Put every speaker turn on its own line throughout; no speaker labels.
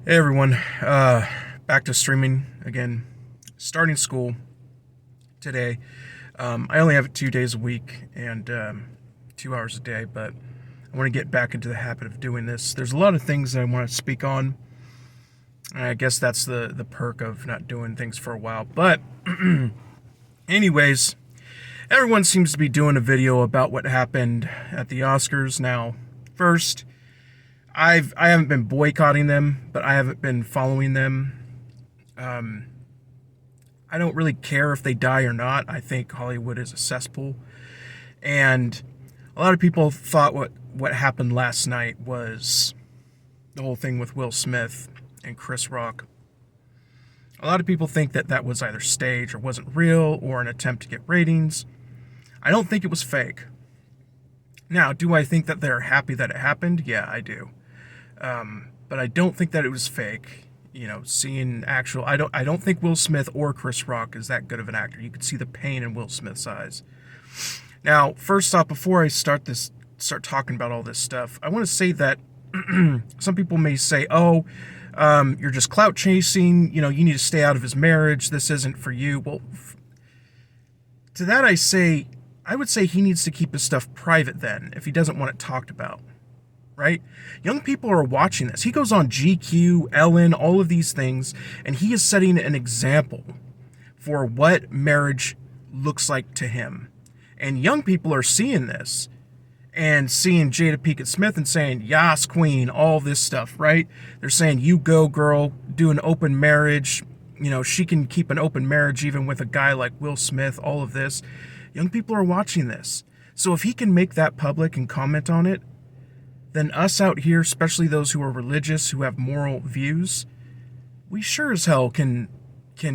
Hey everyone, back to streaming again. Starting school today. I only have it 2 days a week and 2 hours a day, but I want to get back into the habit of doing this. There's a lot of things that I want to speak on. And I guess that's the perk of not doing things for a while. But, anyways, everyone seems to be doing a video about what happened at the Oscars. Now, first, I haven't been boycotting them, but I haven't been following them. I don't really care if they die or not. I think Hollywood is a cesspool, and a lot of people thought what happened last night was the whole thing with Will Smith and Chris Rock. A lot of people think that that was either staged or wasn't real or an attempt to get ratings. I don't think it was fake. Now, do I think that they're happy that it happened? Yeah, I do. But I don't think that it was fake. Seeing actual, I don't think Will Smith or Chris Rock is that good of an actor. You could see the pain in Will Smith's eyes. Now, first off, before I start talking about all this stuff, I want to say that some people may say, "Oh, you're just clout chasing. You need to stay out of his marriage. This isn't for you." Well, to that I would say he needs to keep his stuff private then, if he doesn't want it talked about. Right? Young people are watching this. He goes on GQ, Ellen, all of these things, and he is setting an example for what marriage looks like to him. And young people are seeing this and seeing Jada Pinkett Smith and saying, "Yas, queen," all this stuff, right? They're saying, "You go, girl, do an open marriage." She can keep an open marriage even with a guy like Will Smith, all of this. Young people are watching this. So if he can make that public and comment on it, then us out here, especially those who are religious, who have moral views, we sure as hell can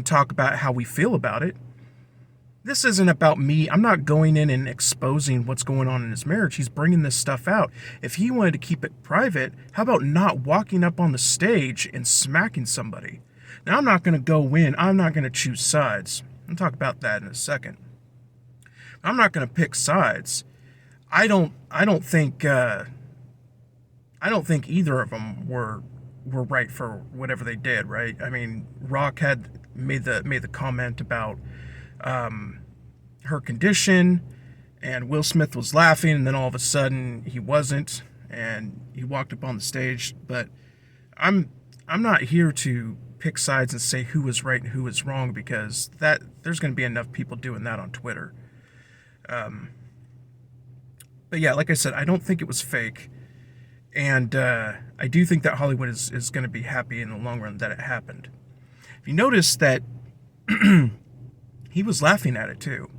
talk about how we feel about it. This isn't about me. I'm not going in and exposing what's going on in his marriage. He's bringing this stuff out. If he wanted to keep it private, how about not walking up on the stage and smacking somebody? Now, I'm not going to go in. I'm not going to choose sides. I'll talk about that in a second. I'm not going to pick sides. I don't think either of them were right for whatever they did, right? I mean, Rock had made the comment about her condition, and Will Smith was laughing, and then all of a sudden he wasn't, and he walked up on the stage. But I'm not here to pick sides and say who was right and who was wrong, because there's going to be enough people doing that on Twitter. But yeah, like I said, I don't think it was fake. And I do think that Hollywood is going to be happy in the long run that it happened. If you notice that he was laughing at it too.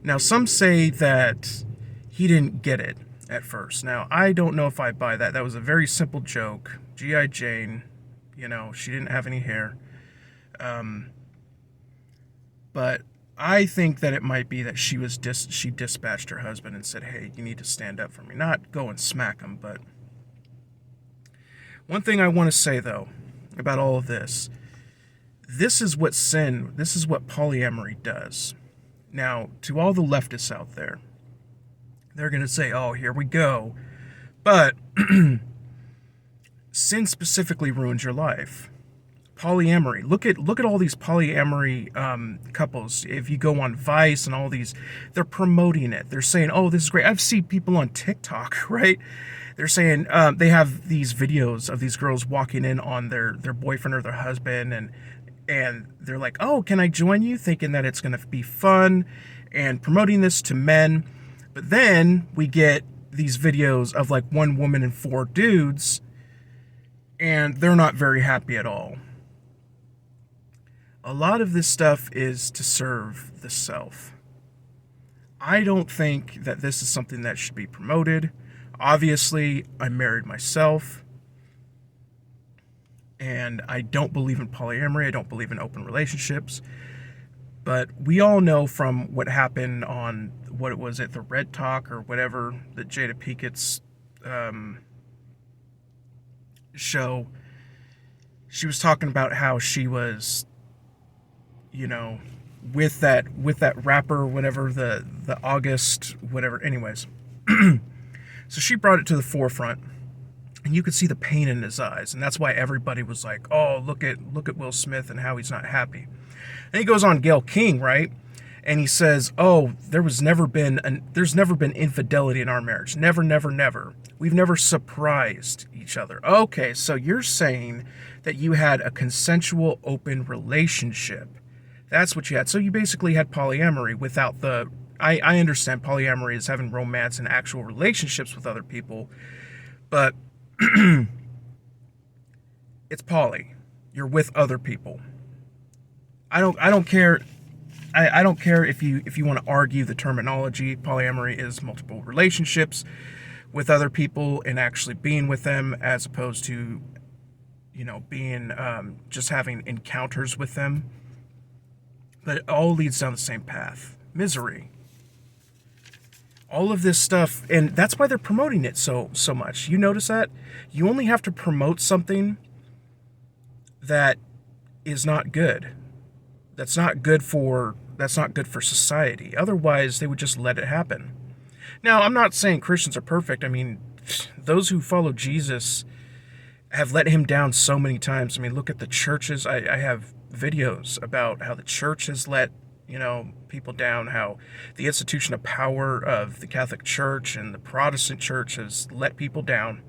Now, some say that he didn't get it at first. Now, I don't know if I buy that. That was a very simple joke. G.I. Jane, she didn't have any hair. But I think that it might be that she dispatched her husband and said, "Hey, you need to stand up for me." Not go and smack him, but one thing I want to say, though, about all of this is what polyamory does. Now, to all the leftists out there, they're going to say, "Oh, here we go." But sin specifically ruins your life. Polyamory. Look at all these polyamory couples. If you go on Vice and all these, they're promoting it. They're saying, "Oh, this is great." I've seen people on TikTok, right? They're saying they have these videos of these girls walking in on their boyfriend or their husband, and they're like, "Oh, can I join you?" Thinking that it's going to be fun and promoting this to men. But then we get these videos of like one woman and four dudes, and they're not very happy at all. A lot of this stuff is to serve the self. I don't think that this is something that should be promoted. Obviously, I'm married myself, and I don't believe in polyamory. I don't believe in open relationships. But we all know from what happened on, what was it, the Red Talk or whatever, the Jada Pinkett's show, she was talking about how she was, with that rapper or whatever, the August, whatever, anyways. So she brought it to the forefront and you could see the pain in his eyes, and that's why everybody was like, "Oh, look at Will Smith and how he's not happy." And he goes on Gayle King, right? And he says, "Oh, there's never been infidelity in our marriage. Never, never, never. We've never surprised each other." Okay, so you're saying that you had a consensual, open relationship. That's what you had. So you basically had polyamory without the. I understand polyamory is having romance and actual relationships with other people, but it's poly. You're with other people. I don't care. I don't care if you want to argue the terminology. Polyamory is multiple relationships with other people and actually being with them, as opposed to being just having encounters with them. But it all leads down the same path: misery. All of this stuff, and that's why they're promoting it so much. You notice that you only have to promote something that is not good. That's not good for society. Otherwise, they would just let it happen. Now, I'm not saying Christians are perfect. I mean, those who follow Jesus have let him down so many times. I mean, look at the churches. I have videos about how the church has let people down, how the institution of power of the Catholic Church and the Protestant Church has let people down.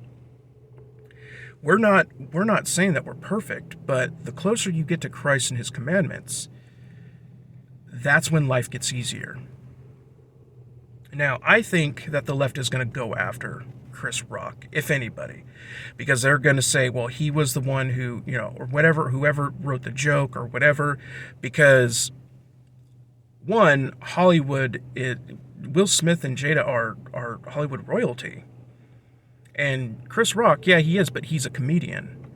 We're not saying that we're perfect, but the closer you get to Christ and his commandments, that's when life gets easier. Now, I think that the left is going to go after Chris Rock, if anybody, because they're going to say, well, he was the one who, or whatever, whoever wrote the joke or whatever, because one, Will Smith and Jada are Hollywood royalty. And Chris Rock, yeah, he is, but he's a comedian.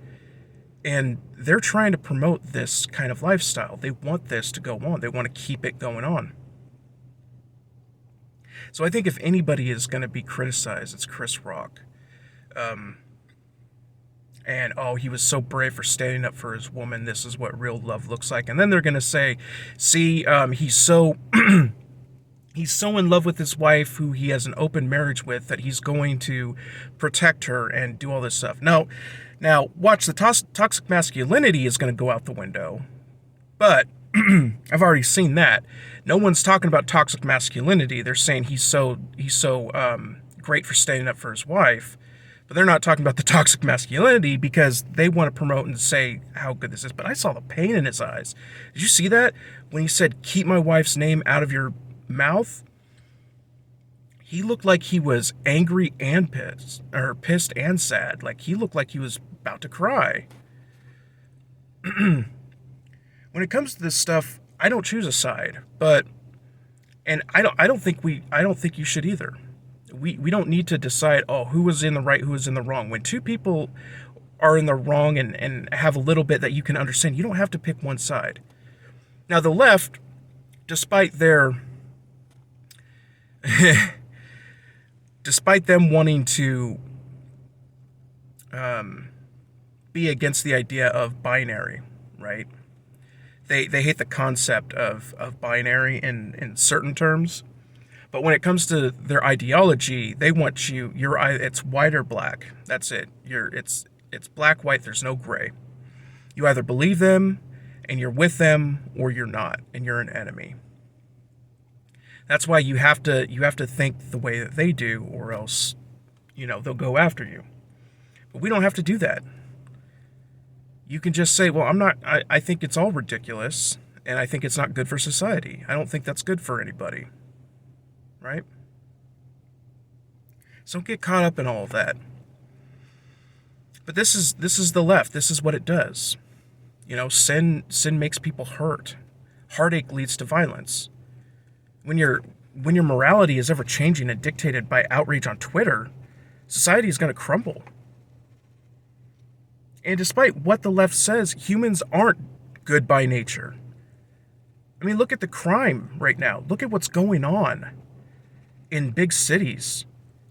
And they're trying to promote this kind of lifestyle. They want this to go on. They want to keep it going on. So I think if anybody is going to be criticized, it's Chris Rock. And, oh, he was so brave for standing up for his woman. This is what real love looks like. And then they're going to say, see, he's so he's so in love with his wife, who he has an open marriage with, that he's going to protect her and do all this stuff. Now, watch, the toxic masculinity is going to go out the window. But I've already seen that. No one's talking about toxic masculinity. They're saying he's so great for standing up for his wife. But they're not talking about the toxic masculinity because they want to promote and say how good this is. But I saw the pain in his eyes. Did you see that? When he said, "Keep my wife's name out of your mouth," he looked like he was angry and pissed and sad. Like, he looked like he was about to cry. When it comes to this stuff, I don't choose a side, and I don't think you should either. We don't need to decide, oh, who was in the right, who was in the wrong. When two people are in the wrong and have a little bit that you can understand, you don't have to pick one side. Now, the left, despite them wanting to be against the idea of binary, right? They hate the concept of binary in certain terms. But when it comes to their ideology, they want it's white or black. That's it. It's black, white, there's no gray. You either believe them and you're with them, or you're not and you're an enemy. That's why you have to think the way that they do, or else, they'll go after you. But we don't have to do that. You can just say, well, I think it's all ridiculous, and I think it's not good for society. I don't think that's good for anybody. Right? So don't get caught up in all of that. But this is the left. This is what it does. Sin makes people hurt. Heartache leads to violence. When your morality is ever changing and dictated by outrage on Twitter, society is going to crumble. And despite what the left says, humans aren't good by nature. I mean, look at the crime right now. Look at what's going on in big cities.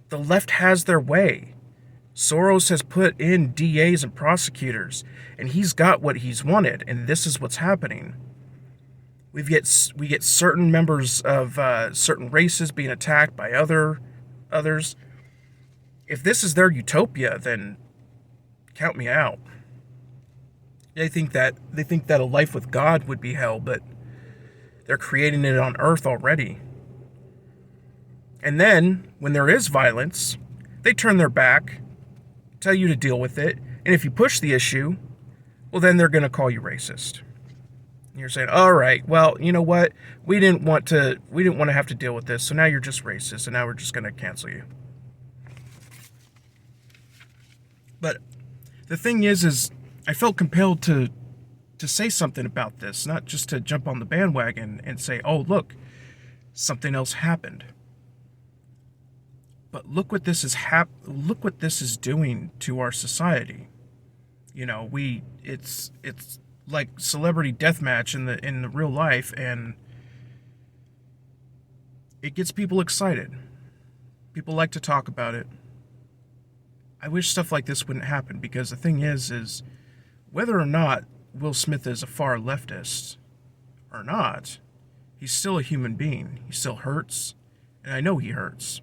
The left has their way. Soros has put in DAs and prosecutors, and he's got what he's wanted, and this is what's happening. We get certain members of certain races being attacked by others. If this is their utopia, then count me out. They think that a life with God would be hell, but they're creating it on earth already. And then, when there is violence, they turn their back, tell you to deal with it, and if you push the issue, well, then they're going to call you racist. And you're saying, all right, well, you know what? We didn't want to have to deal with this, so now you're just racist, and now we're just going to cancel you. But the thing is I felt compelled to say something about this, not just to jump on the bandwagon and say, oh, look, something else happened. But look what this is doing to our society. You know, it's like celebrity deathmatch in the real life, and it gets people excited. People like to talk about it. I wish stuff like this wouldn't happen, because the thing is whether or not Will Smith is a far leftist or not, he's still a human being. He still hurts, and I know he hurts.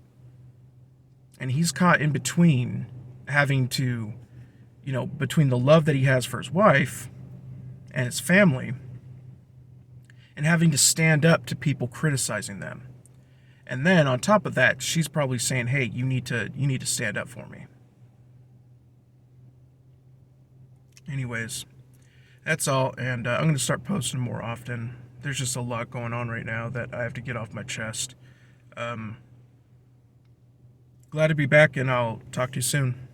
And he's caught in between having to, between the love that he has for his wife and his family, and having to stand up to people criticizing them. And then on top of that, she's probably saying, hey, you need to stand up for me. Anyways, that's all, and I'm going to start posting more often. There's just a lot going on right now that I have to get off my chest. Glad to be back, and I'll talk to you soon.